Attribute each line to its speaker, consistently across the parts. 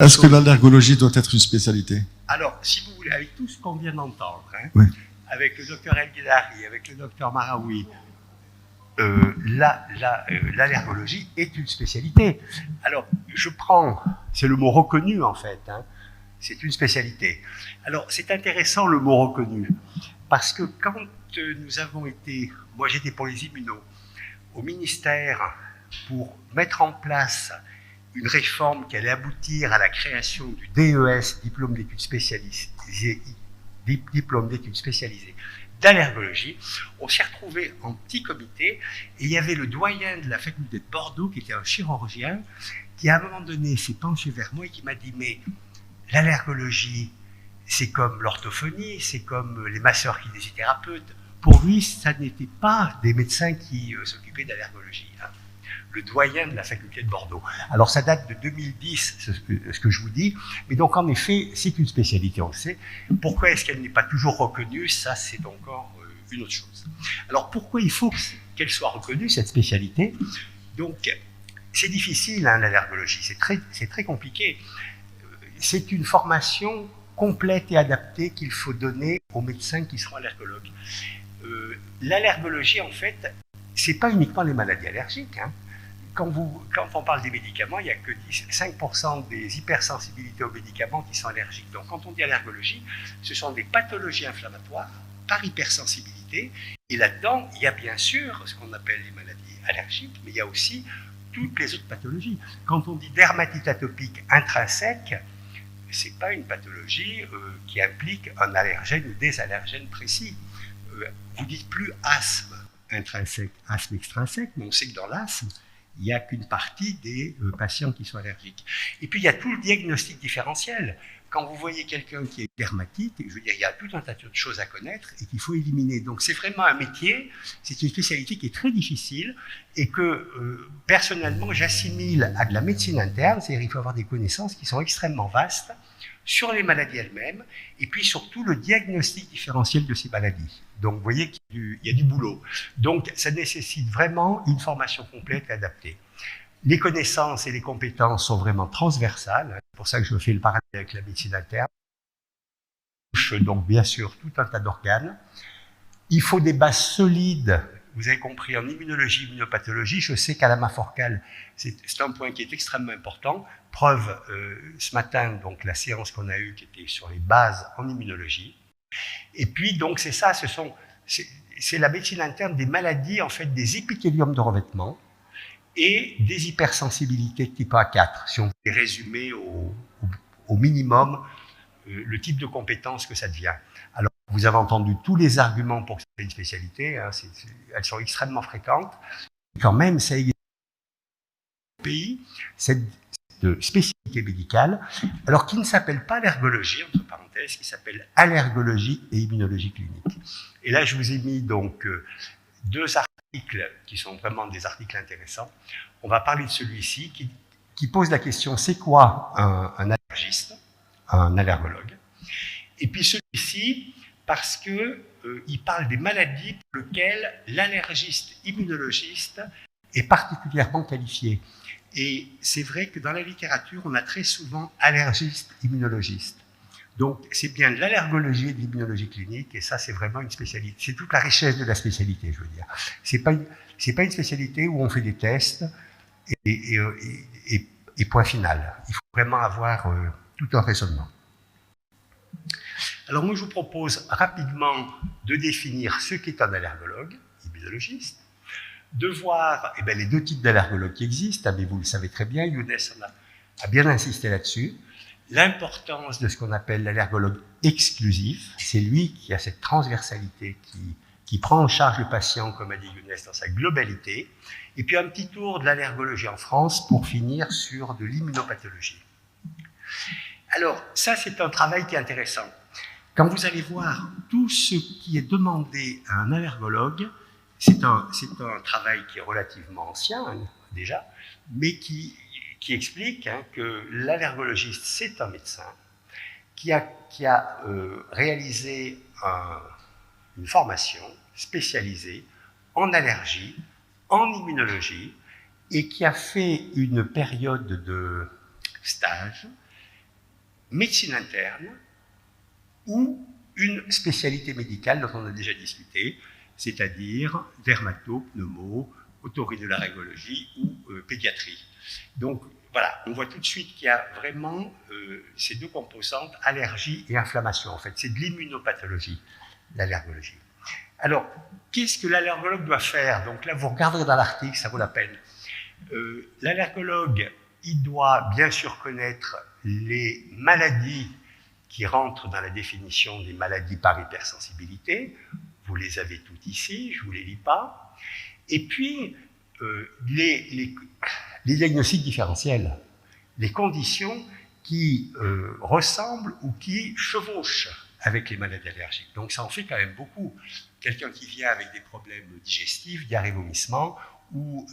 Speaker 1: Est-ce que l'allergologie doit être une spécialité?
Speaker 2: Alors, si vous voulez, avec tout ce qu'on vient d'entendre, hein,
Speaker 1: Oui.
Speaker 2: avec le docteur El Guedari, avec le docteur Maraoui, l'allergologie est une spécialité. Alors, je prends, c'est le mot reconnu en fait, hein, c'est une spécialité. Alors, c'est intéressant le mot reconnu, parce que quand nous avons été, moi j'étais pour les immunos, au ministère pour mettre en place une réforme qui allait aboutir à la création du DES, diplôme d'études spécialisées, d'allergologie, on s'est retrouvé en petit comité et il y avait le doyen de la faculté de Bordeaux qui était un chirurgien qui à un moment donné s'est penché vers moi et qui m'a dit mais l'allergologie c'est comme l'orthophonie, c'est comme les masseurs-kinésithérapeutes. Pour lui, ça n'était pas des médecins qui s'occupaient d'allergologie. Hein. Le doyen de la faculté de Bordeaux. Alors ça date de 2010, ce que je vous dis, mais donc en effet, c'est une spécialité, on le sait. Pourquoi est-ce qu'elle n'est pas toujours reconnue? Ça, c'est encore une autre chose. Alors pourquoi il faut qu'elle soit reconnue, cette spécialité? Donc, c'est difficile, hein, l'allergologie, c'est très compliqué. C'est une formation complète et adaptée qu'il faut donner aux médecins qui seront allergologues. L'allergologie, en fait, c'est pas uniquement les maladies allergiques, hein. Quand on parle des médicaments, il n'y a que 5% des hypersensibilités aux médicaments qui sont allergiques. Donc quand on dit allergologie, ce sont des pathologies inflammatoires par hypersensibilité. Et là-dedans, il y a bien sûr ce qu'on appelle les maladies allergiques, mais il y a aussi toutes les autres pathologies. Quand on dit dermatite atopique intrinsèque, ce n'est pas une pathologie qui implique un allergène ou des allergènes précis. Vous dites plus asthme intrinsèque, asthme extrinsèque, mais on sait que dans l'asthme, il n'y a qu'une partie des patients qui sont allergiques. Et puis, il y a tout le diagnostic différentiel. Quand vous voyez quelqu'un qui est dermatite, je veux dire, il y a tout un tas de choses à connaître et qu'il faut éliminer. Donc, c'est vraiment un métier, c'est une spécialité qui est très difficile et que, personnellement, j'assimile à de la médecine interne, c'est-à-dire qu'il faut avoir des connaissances qui sont extrêmement vastes sur les maladies elles-mêmes et puis surtout le diagnostic différentiel de ces maladies. Donc, vous voyez qu'il y a du boulot. Donc, ça nécessite vraiment une formation complète et adaptée. Les connaissances et les compétences sont vraiment transversales. C'est pour ça que je fais le parallèle avec la médecine interne. Donc, bien sûr, tout un tas d'organes. Il faut des bases solides. Vous avez compris, en immunologie, immunopathologie, je sais qu'à la Maforcale, c'est un point qui est extrêmement important. Preuve, ce matin, donc la séance qu'on a eue qui était sur les bases en immunologie. Et puis, donc, c'est ça, c'est la médecine interne des maladies, en fait, des épithéliums de revêtement et des hypersensibilités type A4, si on veut résumer au minimum le type de compétences que ça devient. Alors, vous avez entendu tous les arguments pour que c'est une spécialité, hein, elles sont extrêmement fréquentes. Et quand même, ça existe au pays, cette spécialité médicale, alors qui ne s'appelle pas allergologie, entre parenthèses, qui s'appelle allergologie et immunologie clinique. Et là, je vous ai mis donc deux articles qui sont vraiment des articles intéressants. On va parler de celui-ci qui pose la question, c'est quoi un allergiste, un allergologue? Et puis celui-ci, parce que il parle des maladies pour lesquelles l'allergiste immunologiste est particulièrement qualifié. Et c'est vrai que dans la littérature, on a très souvent allergiste immunologiste. Donc, c'est bien de l'allergologie et de l'immunologie clinique, et ça, c'est vraiment une spécialité. C'est toute la richesse de la spécialité, je veux dire. C'est pas une spécialité où on fait des tests et point final. Il faut vraiment avoir tout un raisonnement. Alors, moi, je vous propose rapidement de définir ce qu'est un allergologue, immunologiste, de voir les deux types d'allergologues qui existent, mais vous le savez très bien, Younes a bien insisté là-dessus. L'importance de ce qu'on appelle l'allergologue exclusif, c'est lui qui a cette transversalité, qui prend en charge le patient, comme a dit Younes, dans sa globalité. Et puis un petit tour de l'allergologie en France pour finir sur de l'immunopathologie. Alors, ça, c'est un travail qui est intéressant. Quand vous allez voir tout ce qui est demandé à un allergologue, c'est un travail qui est relativement ancien, hein, déjà, mais qui explique que l'allergologiste, c'est un médecin qui a réalisé une formation spécialisée en allergie, en immunologie, et qui a fait une période de stage médecine interne ou une spécialité médicale dont on a déjà discuté, c'est-à-dire dermato, pneumo, otorhinolaryngologie ou pédiatrie. Donc voilà, on voit tout de suite qu'il y a vraiment ces deux composantes, allergie et inflammation. En fait, c'est de l'immunopathologie, l'allergologie. Alors, qu'est-ce que l'allergologue doit faire? Donc là, vous regarderez dans l'article, ça vaut la peine. L'allergologue, il doit bien sûr connaître les maladies qui rentrent dans la définition des maladies par hypersensibilité. Vous les avez toutes ici, je ne vous les lis pas. Et puis, les diagnostics différentiels, les conditions qui ressemblent ou qui chevauchent avec les maladies allergiques. Donc ça en fait quand même beaucoup. Quelqu'un qui vient avec des problèmes digestifs, diarrhée, vomissement, ou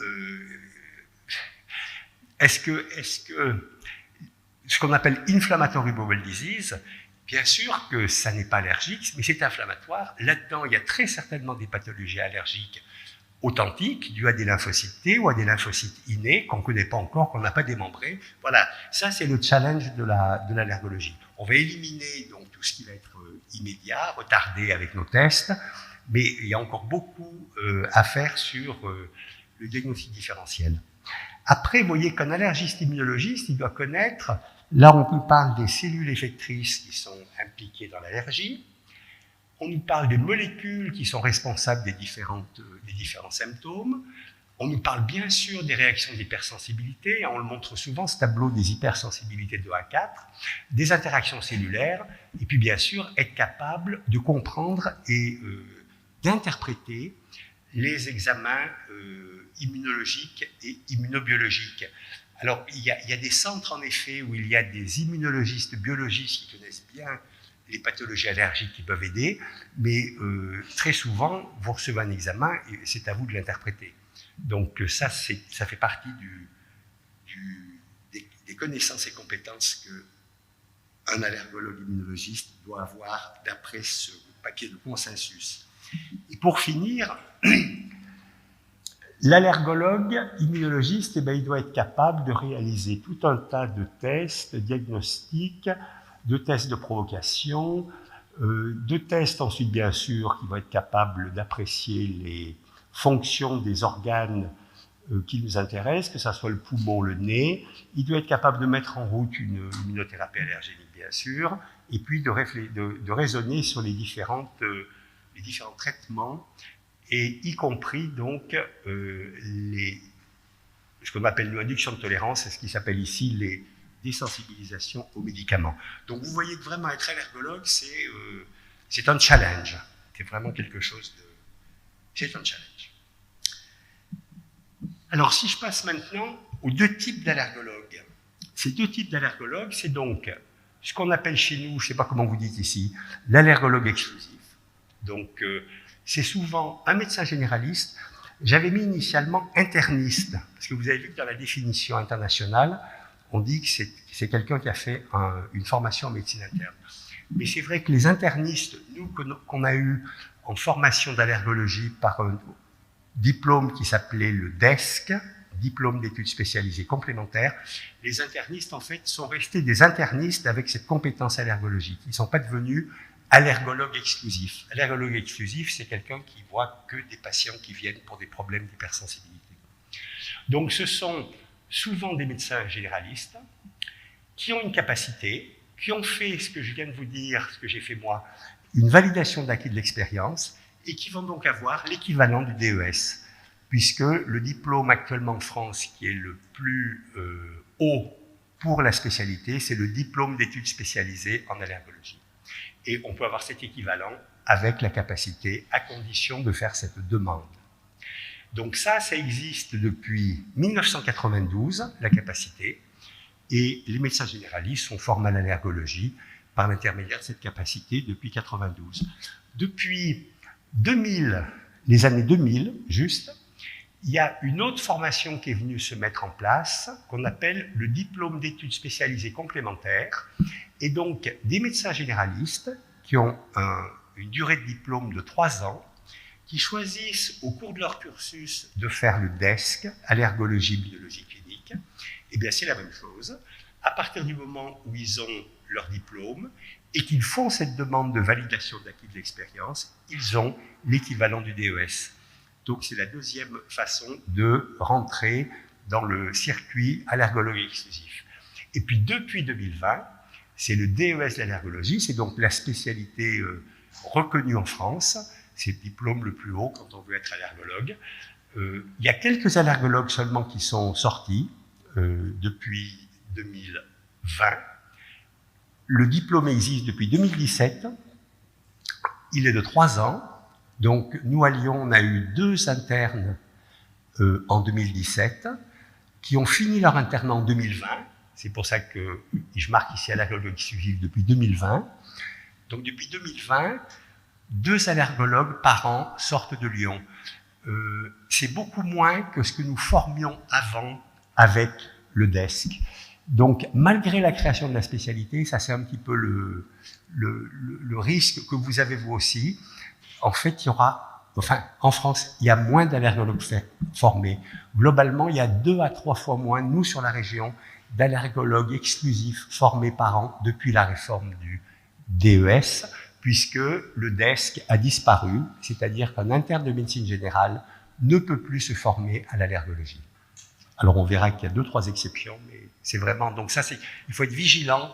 Speaker 2: est-ce que ce qu'on appelle inflammatory bowel disease, bien sûr que ça n'est pas allergique, mais c'est inflammatoire. Là-dedans, il y a très certainement des pathologies allergiques authentiques, dues à des lymphocytes T ou à des lymphocytes innés qu'on ne connaît pas encore, qu'on n'a pas démembrés. Voilà, ça c'est le challenge de l'allergologie. On va éliminer donc tout ce qui va être immédiat, retardé avec nos tests, mais il y a encore beaucoup à faire sur le diagnostic différentiel. Après, vous voyez qu'un allergiste immunologiste, il doit connaître, là on nous parle des cellules effectrices qui sont impliquées dans l'allergie, on nous parle des molécules qui sont responsables des différents symptômes, on nous parle bien sûr des réactions d'hypersensibilité, on le montre souvent, ce tableau des hypersensibilités de 2 à 4, des interactions cellulaires, et puis bien sûr être capable de comprendre et d'interpréter les examens immunologiques et immunobiologiques. Alors, il y a des centres, en effet, où il y a des immunologistes biologistes qui connaissent bien les pathologies allergiques qui peuvent aider, mais très souvent, vous recevez un examen et c'est à vous de l'interpréter. Donc ça fait partie des connaissances et compétences qu'un allergologue immunologiste doit avoir d'après ce paquet de consensus. Et pour finir, l'allergologue immunologiste, il doit être capable de réaliser tout un tas de tests diagnostiques, de tests de provocation, de tests ensuite bien sûr qui vont être capables d'apprécier les fonctions des organes qui nous intéressent, que ce soit le poumon, le nez. Il doit être capable de mettre en route une immunothérapie allergénique bien sûr, et puis de raisonner sur les différents traitements, et y compris donc ce qu'on appelle l'induction de tolérance, c'est ce qui s'appelle ici les désensibilisations aux médicaments. Donc vous voyez que vraiment être allergologue, c'est un challenge. C'est vraiment quelque chose de... C'est un challenge. Alors si je passe maintenant aux deux types d'allergologues. Ces deux types d'allergologues, c'est donc ce qu'on appelle chez nous, je ne sais pas comment vous dites ici, l'allergologue exclusif. Donc c'est souvent un médecin généraliste. J'avais mis initialement interniste, parce que vous avez vu que dans la définition internationale, on dit que c'est quelqu'un qui a fait une formation en médecine interne. Mais c'est vrai que les internistes, nous, qu'on a eu en formation d'allergologie par un diplôme qui s'appelait le DESC, diplôme d'études spécialisées complémentaires, les internistes, en fait, sont restés des internistes avec cette compétence allergologique. Ils ne sont pas devenus allergologues exclusifs. Allergologue exclusif, c'est quelqu'un qui voit que des patients qui viennent pour des problèmes d'hypersensibilité. Donc, ce sont souvent des médecins généralistes qui ont une capacité, qui ont fait ce que je viens de vous dire, ce que j'ai fait moi, une validation d'acquis de l'expérience, et qui vont donc avoir l'équivalent du DES, puisque le diplôme actuellement en France qui est le plus haut pour la spécialité, c'est le diplôme d'études spécialisées en allergologie. Et on peut avoir cet équivalent avec la capacité, à condition de faire cette demande. Donc ça existe depuis 1992, la capacité, et les médecins généralistes sont formés à l'allergologie par l'intermédiaire de cette capacité depuis 1992. Depuis 2000, les années 2000, juste, il y a une autre formation qui est venue se mettre en place, qu'on appelle le diplôme d'études spécialisées complémentaires, et donc des médecins généralistes qui ont une durée de diplôme de 3 ans, qui choisissent au cours de leur cursus de faire le DESC, allergologie, biologie clinique, eh bien c'est la même chose, à partir du moment où ils ont leur diplôme et qu'ils font cette demande de validation d'acquis de l'expérience, ils ont l'équivalent du DES. Donc c'est la deuxième façon de rentrer dans le circuit allergologue exclusif. Et puis depuis 2020, c'est le DES d'allergologie, c'est donc la spécialité reconnue en France, c'est le diplôme le plus haut quand on veut être allergologue. Il y a quelques allergologues seulement qui sont sortis depuis 2020. Le diplôme existe depuis 2017, il est de 3 ans. Donc nous à Lyon, on a eu 2 internes en 2017 qui ont fini leur internat en 2020. C'est pour ça que je marque ici allergologue exclusif depuis 2020. Donc depuis 2020, 2 allergologues par an sortent de Lyon. C'est beaucoup moins que ce que nous formions avant avec le DESC. Donc, malgré la création de la spécialité, ça c'est un petit peu le risque que vous avez vous aussi. En fait, il y aura, en France, il y a moins d'allergologues formés. Globalement, il y a 2 à 3 fois moins, nous sur la région, d'allergologues exclusifs formés par an depuis la réforme du DES, puisque le DESC a disparu, c'est-à-dire qu'un interne de médecine générale ne peut plus se former à l'allergologie. Alors on verra qu'il y a 2-3 exceptions, mais c'est vraiment... Donc ça, il faut être vigilant,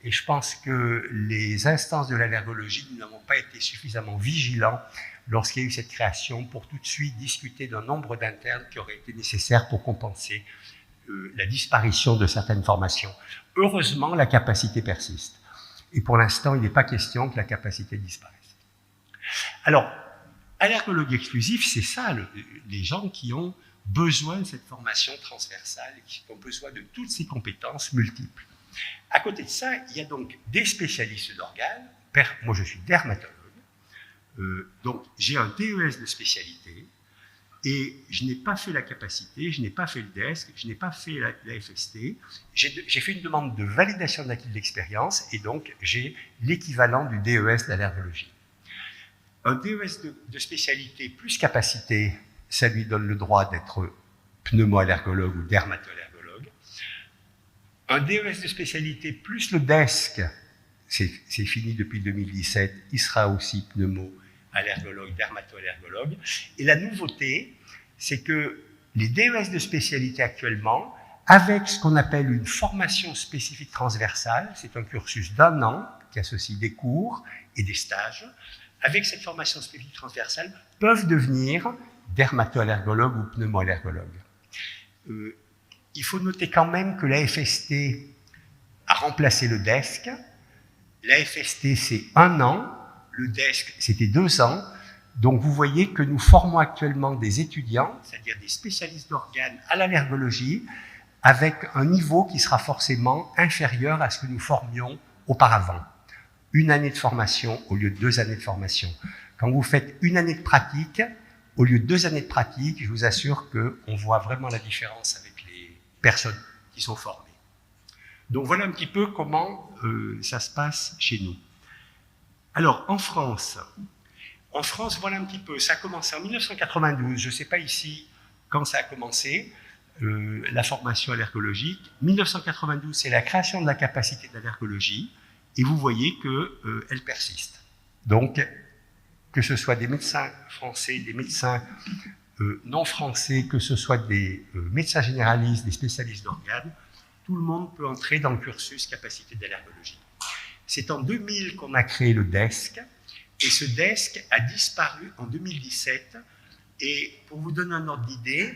Speaker 2: et je pense que les instances de l'allergologie, nous n'avons pas été suffisamment vigilants lorsqu'il y a eu cette création pour tout de suite discuter d'un nombre d'internes qui aurait été nécessaire pour compenser la disparition de certaines formations. Heureusement, la capacité persiste. Et pour l'instant, il n'est pas question que la capacité disparaisse. Alors, allergologue exclusif, c'est ça, les gens qui ont besoin de cette formation transversale, qui ont besoin de toutes ces compétences multiples. À côté de ça, il y a donc des spécialistes d'organes. Moi, je suis dermatologue, donc j'ai un DES de spécialité, et je n'ai pas fait la capacité, je n'ai pas fait le DESC, je n'ai pas fait la FST. J'ai fait une demande de validation d'acquis de l'expérience, et donc j'ai l'équivalent du DES d'allergologie. Un DES de spécialité plus capacité, ça lui donne le droit d'être pneumo-allergologue ou dermato-allergologue. Un DES de spécialité plus le DESC, c'est fini depuis 2017, il sera aussi pneumo-allergologue, dermato-allergologue. Et la nouveauté, c'est que les DES de spécialité actuellement, avec ce qu'on appelle une formation spécifique transversale, c'est un cursus d'1 an qui associe des cours et des stages, avec cette formation spécifique transversale, peuvent devenir dermato-allergologue ou pneumo-allergologue. Il faut noter quand même que la FST a remplacé le DESC. La FST, c'est 1 an, le DESC, c'était 2 ans. Donc vous voyez que nous formons actuellement des étudiants, c'est-à-dire des spécialistes d'organes à l'allergologie, avec un niveau qui sera forcément inférieur à ce que nous formions auparavant. 1 année de formation au lieu de 2 années de formation. Quand vous faites 1 année de pratique, au lieu de 2 années de pratique, je vous assure qu'on voit vraiment la différence avec les personnes qui sont formées. Donc voilà un petit peu comment ça se passe chez nous. Alors, en France, voilà un petit peu, ça a commencé en 1992, je ne sais pas ici quand ça a commencé, la formation allergologique. 1992, c'est la création de la capacité d'allergologie, et vous voyez qu'elle persiste. Donc, que ce soit des médecins français, des médecins non français, que ce soit des médecins généralistes, des spécialistes d'organes, tout le monde peut entrer dans le cursus capacité d'allergologie. C'est en 2000 qu'on a créé le DESC, et ce DESC a disparu en 2017. Et pour vous donner un ordre d'idée,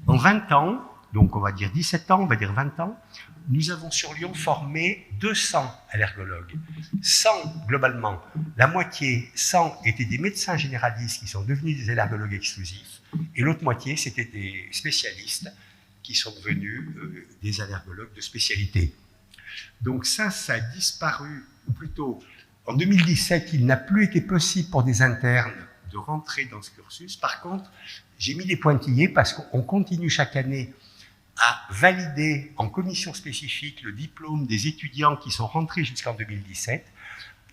Speaker 2: en 20 ans, donc on va dire 17 ans, on va dire 20 ans, nous avons sur Lyon formé 200 allergologues. 100 globalement, la moitié, 100 étaient des médecins généralistes qui sont devenus des allergologues exclusifs, et l'autre moitié, c'était des spécialistes qui sont devenus des allergologues de spécialité. Donc ça a disparu, ou plutôt, en 2017, il n'a plus été possible pour des internes de rentrer dans ce cursus. Par contre, j'ai mis des pointillés parce qu'on continue chaque année à valider en commission spécifique le diplôme des étudiants qui sont rentrés jusqu'en 2017.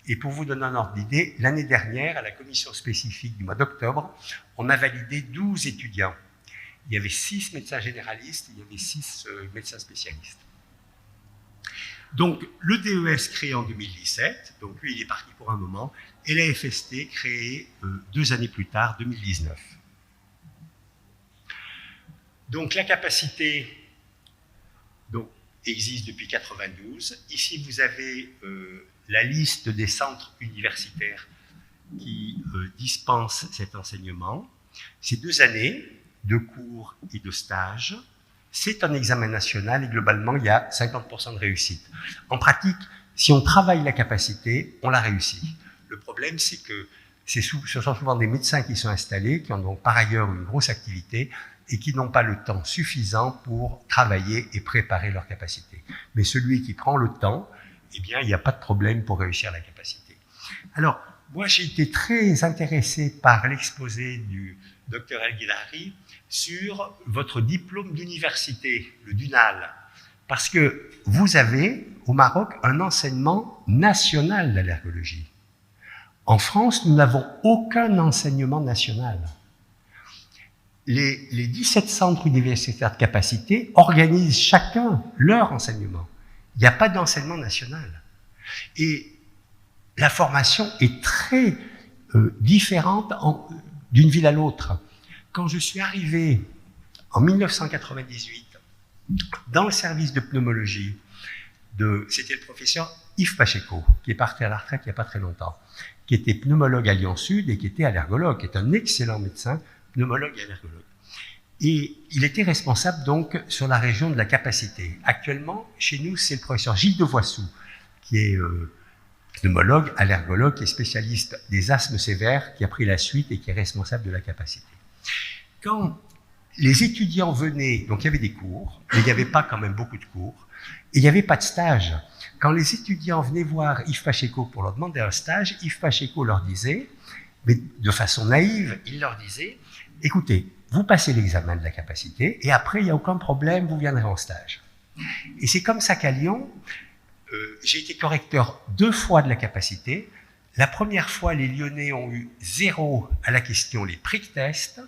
Speaker 2: Et pour vous donner un ordre d'idée, l'année dernière, à la commission spécifique du mois d'octobre, on a validé 12 étudiants. Il y avait 6 médecins généralistes, il y avait 6 médecins spécialistes. Donc, le DES créé en 2017, donc lui, il est parti pour un moment, et la FST créée 2 années plus tard, 2019. Donc, la capacité donc, existe depuis 1992. Ici, vous avez la liste des centres universitaires qui dispensent cet enseignement. C'est 2 années de cours et de stages. C'est un examen national et globalement, il y a 50% de réussite. En pratique, si on travaille la capacité, on la réussit. Le problème, c'est que ce sont souvent des médecins qui sont installés, qui ont donc par ailleurs une grosse activité et qui n'ont pas le temps suffisant pour travailler et préparer leur capacité. Mais celui qui prend le temps, eh bien, il n'y a pas de problème pour réussir la capacité. Alors, moi, j'ai été très intéressé par l'exposé du Dr El-Guidari sur votre diplôme d'université, le DUNAL, parce que vous avez, au Maroc, un enseignement national d'allergologie. En France, nous n'avons aucun enseignement national. Les 17 centres universitaires de capacité organisent chacun leur enseignement. Il n'y a pas d'enseignement national. Et la formation est très différente d'une ville à l'autre. Quand je suis arrivé en 1998 dans le service de pneumologie, c'était le professeur Yves Pacheco, qui est parti à la retraite il n'y a pas très longtemps, qui était pneumologue à Lyon-Sud et qui était allergologue, qui est un excellent médecin, pneumologue et allergologue. Et il était responsable donc sur la région de la capacité. Actuellement, chez nous, c'est le professeur Gilles Devoissou, qui est pneumologue, allergologue, qui est spécialiste des asthmes sévères, qui a pris la suite et qui est responsable de la capacité. Quand les étudiants venaient, donc il y avait des cours, mais il n'y avait pas quand même beaucoup de cours, et il n'y avait pas de stage. Quand les étudiants venaient voir Yves Pacheco pour leur demander un stage, Yves Pacheco leur disait, mais de façon naïve, il leur disait, écoutez, vous passez l'examen de la capacité, et après, il n'y a aucun problème, vous viendrez en stage. Et c'est comme ça qu'à Lyon, j'ai été correcteur 2 fois de la capacité. La première fois, les Lyonnais ont eu 0 à la question les prick tests,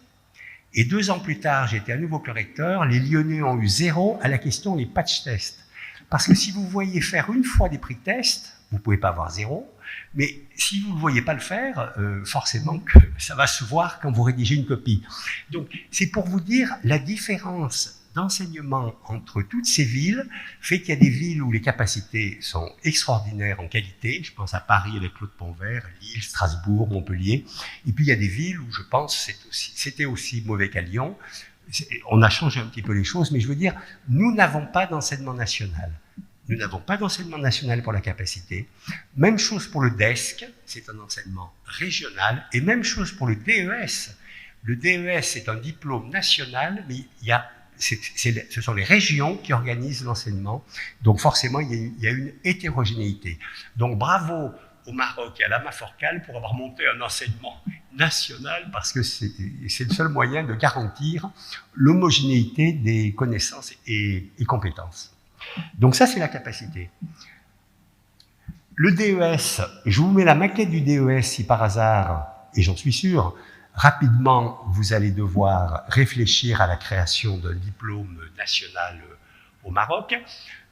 Speaker 2: et 2 ans plus tard, j'ai été à nouveau correcteur, les Lyonnais ont eu 0 à la question les patch tests. Parce que si vous voyez faire une fois des prick tests, vous ne pouvez pas avoir 0, mais si vous ne voyez pas le faire, forcément que ça va se voir quand vous rédigez une copie. Donc, c'est pour vous dire la différence d'enseignement entre toutes ces villes fait qu'il y a des villes où les capacités sont extraordinaires en qualité, je pense à Paris avec Claude Pontvert, Lille, Strasbourg, Montpellier, et puis il y a des villes où je pense que c'était aussi mauvais qu'à Lyon. On a changé un petit peu les choses, mais je veux dire, nous n'avons pas d'enseignement national. Nous n'avons pas d'enseignement national pour la capacité. Même chose pour le DESC, c'est un enseignement régional, et même chose pour le DES. Le DES, c'est un diplôme national, mais ce sont les régions qui organisent l'enseignement. Donc forcément, il y a une hétérogénéité. Donc bravo au Maroc et à l'AMA Forcal pour avoir monté un enseignement national, parce que c'est le seul moyen de garantir l'homogénéité des connaissances et compétences. Donc ça, c'est la capacité. Le DES, je vous mets la maquette du DES si par hasard, et j'en suis sûr, rapidement, vous allez devoir réfléchir à la création d'un diplôme national au Maroc.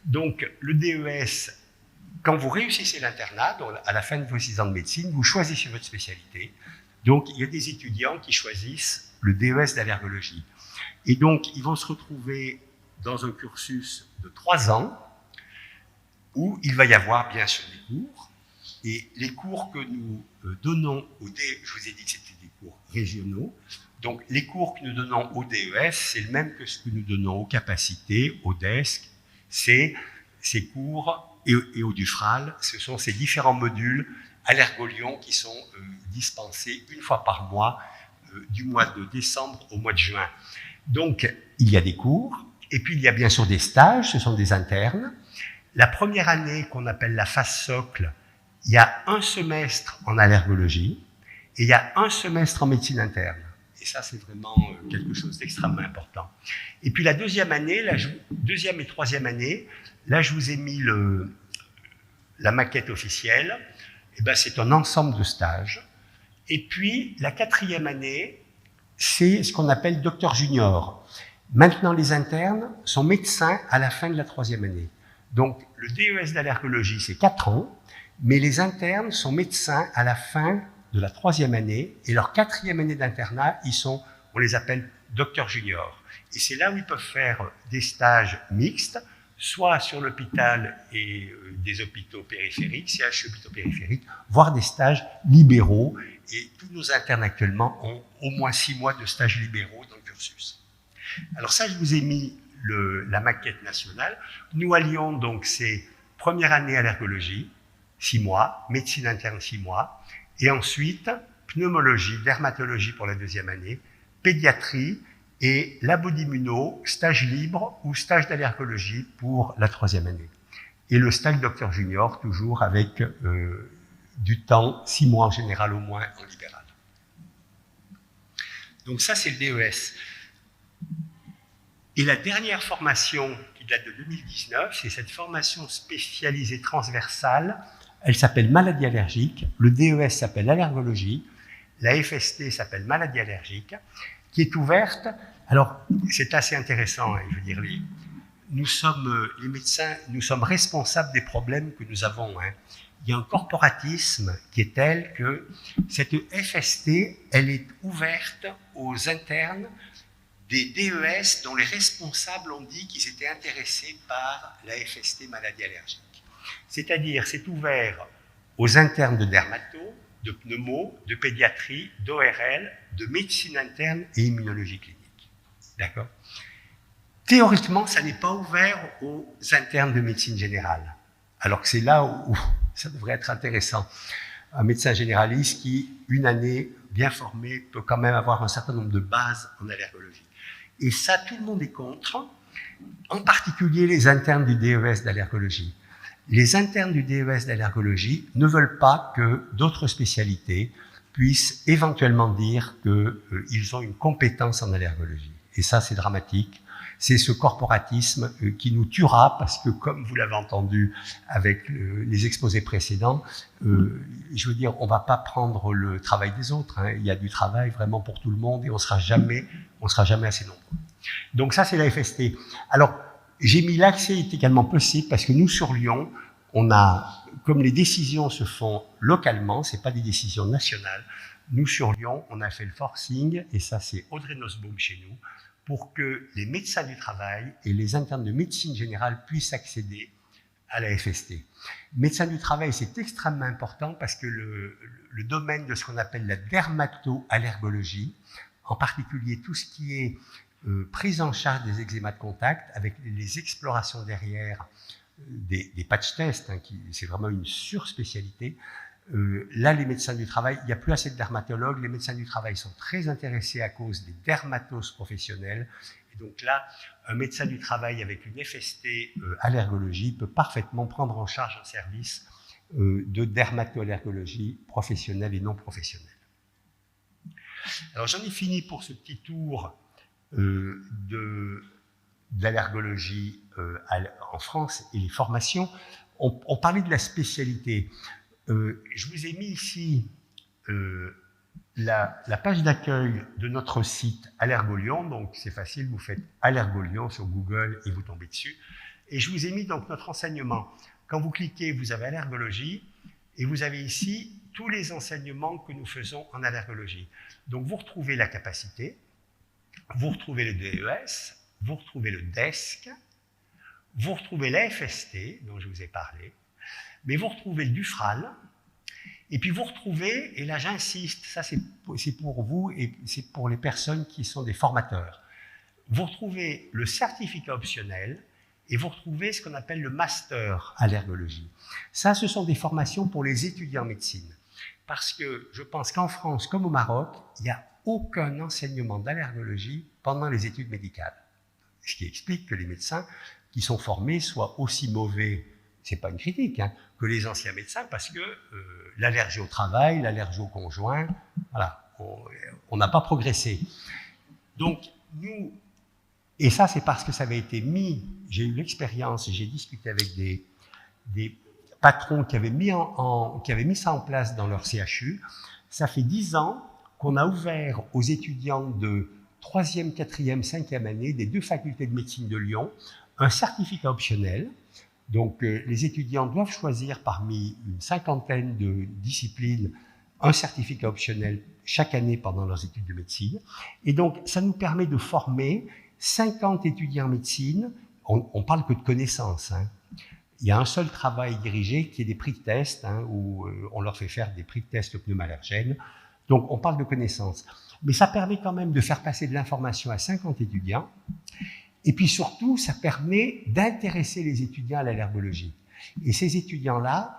Speaker 2: Donc, le DES, quand vous réussissez l'internat, à la fin de vos 6 ans de médecine, vous choisissez votre spécialité. Donc, il y a des étudiants qui choisissent le DES d'allergologie. Et donc, ils vont se retrouver dans un cursus de 3 ans où il va y avoir bien sûr des cours. Et les cours que nous donnons au DES, je vous ai dit que c'était des cours régionaux, donc les cours que nous donnons au DES, c'est le même que ce que nous donnons aux capacités, au DESC, c'est ces cours, et au DUFRAL, ce sont ces différents modules allergolions qui sont dispensés 1 fois par mois, du mois de décembre au mois de juin. Donc, il y a des cours, et puis il y a bien sûr des stages, ce sont des internes. La première année qu'on appelle la phase socle, il y a 1 semestre en allergologie et il y a 1 semestre en médecine interne. Et ça, c'est vraiment quelque chose d'extrêmement important. Et puis la deuxième année, deuxième et troisième année, là, je vous ai mis la maquette officielle. Et ben, c'est un ensemble de stages. Et puis, la 4e année, c'est ce qu'on appelle docteur junior. Maintenant, les internes sont médecins à la fin de la 3e année. Donc, le DES d'allergologie, c'est 4 ans, mais les internes sont médecins à la fin de la 3e année, et leur 4e année d'internat, on les appelle docteurs juniors. Et c'est là où ils peuvent faire des stages mixtes, soit sur l'hôpital et des hôpitaux périphériques, CHU hôpitaux périphériques, voire des stages libéraux. Et tous nos internes actuellement ont au moins 6 mois de stages libéraux dans le cursus. Alors ça, je vous ai mis la maquette nationale. Nous à Lyon, donc c'est première année allergologie, 6 mois, médecine interne 6 mois, et ensuite pneumologie, dermatologie pour la 2e année, pédiatrie et labo d'immuno, stage libre ou stage d'allergologie pour la 3e année. Et le stage docteur junior, toujours avec du temps, 6 mois en général au moins en libéral. Donc ça, c'est le DES. Et la dernière formation qui date de 2019, c'est cette formation spécialisée transversale. Elle s'appelle maladie allergique. Le DES s'appelle allergologie. La FST s'appelle maladie allergique, qui est ouverte. Alors, c'est assez intéressant, hein, je veux dire, nous sommes, les médecins, nous sommes responsables des problèmes que nous avons. Hein. Il y a un corporatisme qui est tel que cette FST, elle est ouverte aux internes des DES dont les responsables ont dit qu'ils étaient intéressés par la FST maladie allergique. C'est-à-dire, c'est ouvert aux internes de dermato, de pneumo, de pédiatrie, d'ORL, de médecine interne et immunologie clinique. D'accord ? Théoriquement, ça n'est pas ouvert aux internes de médecine générale, alors que c'est là où ça devrait être intéressant. Un médecin généraliste qui, une année bien formé, peut quand même avoir un certain nombre de bases en allergologie. Et ça, tout le monde est contre, en particulier les internes du DES d'allergologie. Les internes du DES d'allergologie ne veulent pas que d'autres spécialités puissent éventuellement dire qu'ils ont une compétence en allergologie. Et ça, c'est dramatique. C'est ce corporatisme qui nous tuera parce que, comme vous l'avez entendu avec les exposés précédents, je veux dire, on ne va pas prendre le travail des autres. Hein. Il y a du travail vraiment pour tout le monde et on ne sera jamais assez nombreux. Donc ça, c'est la FST. Alors, j'ai mis l'accès est également possible parce que nous, sur Lyon, on a, comme les décisions se font localement, ce n'est pas des décisions nationales, nous, sur Lyon, on a fait le forcing, et ça, c'est Audrey Nosbaum chez nous, pour que les médecins du travail et les internes de médecine générale puissent accéder à la FST. Médecins du travail, c'est extrêmement important parce que le domaine de ce qu'on appelle la dermato-allergologie, en particulier tout ce qui est prise en charge des eczémas de contact, avec les explorations derrière des patch tests, hein, c'est vraiment une surspécialité. Là, les médecins du travail, il n'y a plus assez de dermatologues, les médecins du travail sont très intéressés à cause des dermatos professionnels. Et donc là, un médecin du travail avec une FST allergologie peut parfaitement prendre en charge un service de dermato-allergologie professionnelle et non professionnelle. Alors j'en ai fini pour ce petit tour de l'allergologie en France et les formations. On parlait de la spécialité. Je vous ai mis ici la page d'accueil de notre site Allergolion, donc c'est facile, vous faites Allergolion sur Google et vous tombez dessus. Et je vous ai mis donc notre enseignement. Quand vous cliquez, vous avez allergologie et vous avez ici tous les enseignements que nous faisons en allergologie. Donc vous retrouvez la capacité, vous retrouvez le DES, vous retrouvez le DESC, vous retrouvez la FST, dont je vous ai parlé, mais vous retrouvez le DUFRAL, et puis vous retrouvez, et là j'insiste, ça c'est pour vous et c'est pour les personnes qui sont des formateurs, vous retrouvez le certificat optionnel et vous retrouvez ce qu'on appelle le master allergologie. Ça, ce sont des formations pour les étudiants en médecine, parce que je pense qu'en France comme au Maroc, il n'y a aucun enseignement d'allergologie pendant les études médicales. Ce qui explique que les médecins qui sont formés soient aussi mauvais, c'est pas une critique, hein, que les anciens médecins, parce que l'allergie au travail, l'allergie au conjoint, voilà, on n'a pas progressé. Donc, nous, et ça c'est parce que ça avait été mis, j'ai eu l'expérience, j'ai discuté avec des patrons qui avaient mis ça en place dans leur CHU, ça fait 10 ans qu'on a ouvert aux étudiants de 3e, 4e, 5e année des 2 facultés de médecine de Lyon un certificat optionnel Donc, les étudiants doivent choisir parmi une cinquantaine de disciplines un certificat optionnel chaque année pendant leurs études de médecine. Et donc, ça nous permet de former 50 étudiants en médecine. On parle que de connaissances, hein. Il y a un seul travail dirigé qui est des prix de test, hein, où on leur fait faire des prix de test pneumallergènes. Donc, on parle de connaissances. Mais ça permet quand même de faire passer de l'information à 50 étudiants. Et puis surtout, ça permet d'intéresser les étudiants à l'allergologie. Et ces étudiants-là,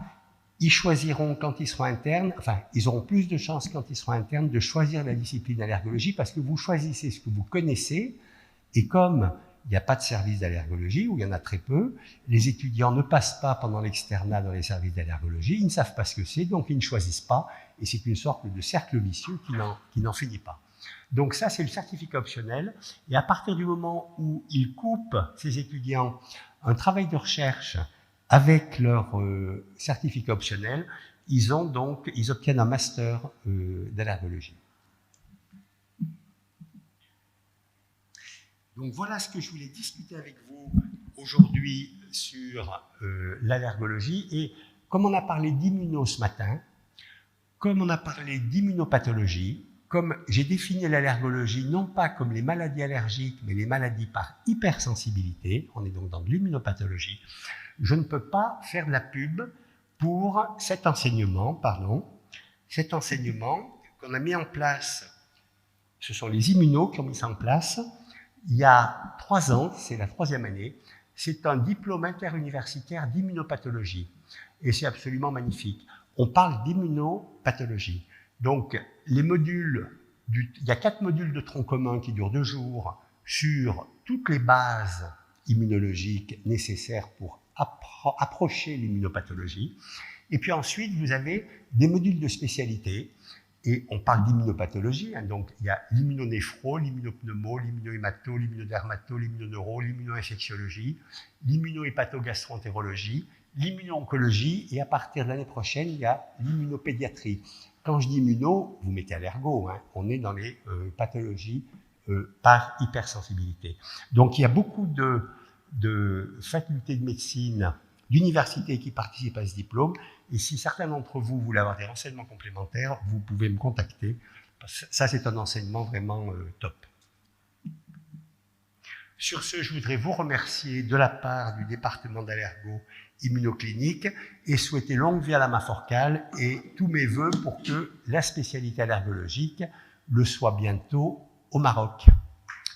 Speaker 2: ils choisiront quand ils seront internes, enfin, ils auront plus de chances quand ils seront internes de choisir la discipline d'allergologie parce que vous choisissez ce que vous connaissez. Et comme il n'y a pas de service d'allergologie, ou il y en a très peu, les étudiants ne passent pas pendant l'externat dans les services d'allergologie, ils ne savent pas ce que c'est, donc ils ne choisissent pas, et c'est une sorte de cercle vicieux qui n'en finit pas. Donc ça, c'est le certificat optionnel, et à partir du moment où ils coupent, ces étudiants, un travail de recherche avec leur certificat optionnel, ils obtiennent un master d'allergologie. Donc voilà ce que je voulais discuter avec vous aujourd'hui sur l'allergologie. Et comme on a parlé d'immuno ce matin, comme on a parlé d'immunopathologie, comme j'ai défini l'allergologie non pas comme les maladies allergiques, mais les maladies par hypersensibilité, on est donc dans de l'immunopathologie, je ne peux pas faire de la pub pour cet enseignement qu'on a mis en place. Ce sont les immunos qui ont mis ça en place. Il y a 3 ans, c'est la 3e année, c'est un diplôme interuniversitaire d'immunopathologie. Et c'est absolument magnifique. On parle d'immunopathologie. Donc, les modules, il y a 4 modules de tronc commun qui durent 2 jours sur toutes les bases immunologiques nécessaires pour approcher l'immunopathologie. Et puis ensuite, vous avez des modules de spécialité. Et on parle d'immunopathologie, hein, donc il y a l'immunonéphro, l'immunopneumo, l'immunohémato, l'immunodermato, l'immunoneuro, l'immunoinfectiologie, l'immunohépatogastroentérologie, l'immuno-oncologie, et à partir de l'année prochaine, il y a l'immunopédiatrie. Quand je dis immuno, vous mettez allergo, hein, on est dans les pathologies par hypersensibilité. Donc il y a beaucoup de facultés de médecine, d'universités qui participent à ce diplôme. Et si certains d'entre vous voulaient avoir des renseignements complémentaires, vous pouvez me contacter. Ça, c'est un enseignement vraiment top. Sur ce, je voudrais vous remercier de la part du département d'allergo immunoclinique et souhaiter longue vie à la Maforcale et tous mes vœux pour que la spécialité allergologique le soit bientôt au Maroc.